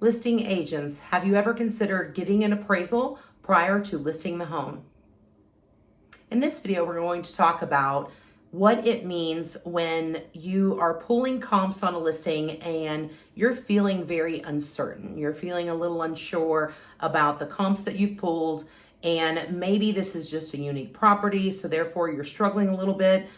Listing agents, have you ever considered getting an appraisal prior to listing the home? In this video, we're going to talk about what it means when you are pulling comps on a listing and you're feeling very uncertain. You're feeling a little unsure about the comps that you've pulled, and maybe this is just a unique property, so therefore you're struggling a little bit.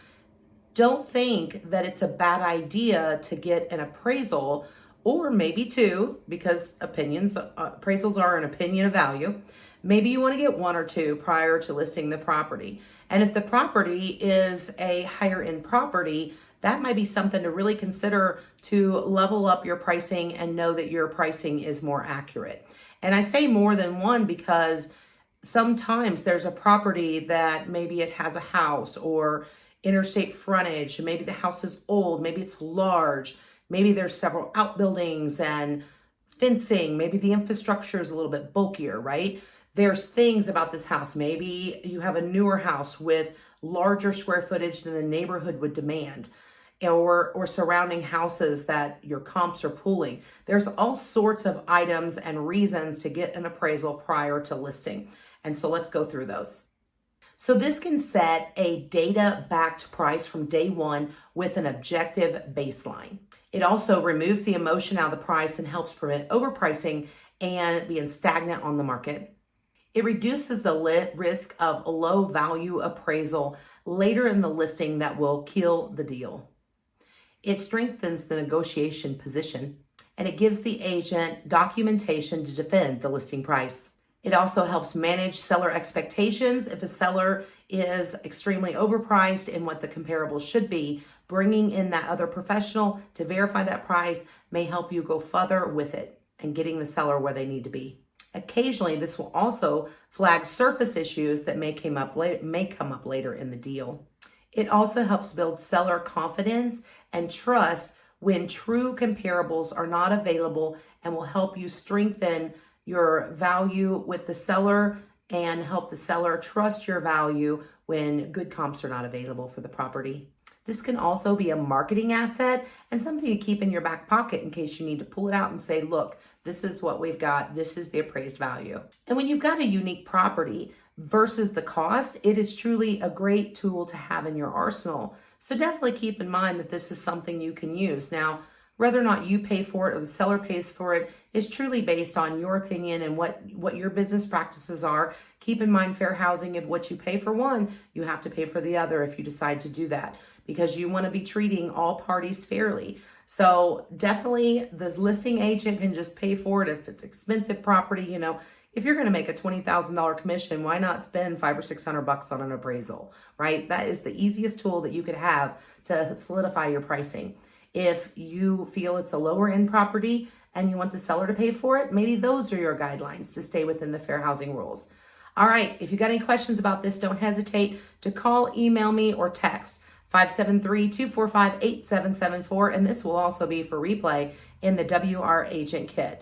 Don't think that it's a bad idea to get an appraisal, or maybe two, because appraisals are an opinion of value. Maybe you want to get one or two prior to listing the property. And if the property is a higher end property, that might be something to really consider to level up your pricing and know that your pricing is more accurate. And I say more than one because sometimes there's a property that maybe it has a house or interstate frontage, maybe the house is old, maybe it's large, maybe there's several outbuildings and fencing, maybe the infrastructure is a little bit bulkier, right? There's things about this house. Maybe you have a newer house with larger square footage than the neighborhood would demand, or surrounding houses that your comps are pulling. There's all sorts of items and reasons to get an appraisal prior to listing. And so let's go through those. So this can set a data-backed price from day one with an objective baseline. It also removes the emotion out of the price and helps prevent overpricing and being stagnant on the market. It reduces the risk of a low value appraisal later in the listing that will kill the deal. It strengthens the negotiation position, and it gives the agent documentation to defend the listing price. It also helps manage seller expectations. If a seller is extremely overpriced in what the comparables should be, bringing in that other professional to verify that price may help you go further with it and getting the seller where they need to be. Occasionally, this will also flag surface issues that may come up later in the deal. It also helps build seller confidence and trust when true comparables are not available, and will help you strengthen your value with the seller and help the seller trust your value when good comps are not available for the property. This can also be a marketing asset and something to keep in your back pocket in case you need to pull it out and say, look, this is what we've got. This is the appraised value. And when you've got a unique property versus the cost, it is truly a great tool to have in your arsenal. So definitely keep in mind that this is something you can use. Now, whether or not you pay for it or the seller pays for it is truly based on your opinion and what your business practices are. Keep in mind fair housing. If what you pay for one, you have to pay for the other if you decide to do that, because you want to be treating all parties fairly. So definitely the listing agent can just pay for it if it's expensive property. You know, if you're going to make a $20,000 commission, why not spend $500 or $600 on an appraisal, right? That is the easiest tool that you could have to solidify your pricing. If you feel it's a lower end property and you want the seller to pay for it, maybe those are your guidelines to stay within the fair housing rules. All right, if you got any questions about this, don't hesitate to call, email me, or text 573-245-8774, and this will also be for replay in the WR Agent Kit.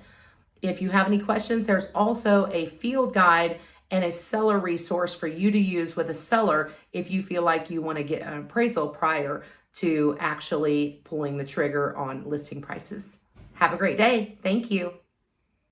If you have any questions, there's also a field guide and a seller resource for you to use with a seller if you feel like you want to get an appraisal prior to actually pulling the trigger on listing prices. Have a great day. Thank you.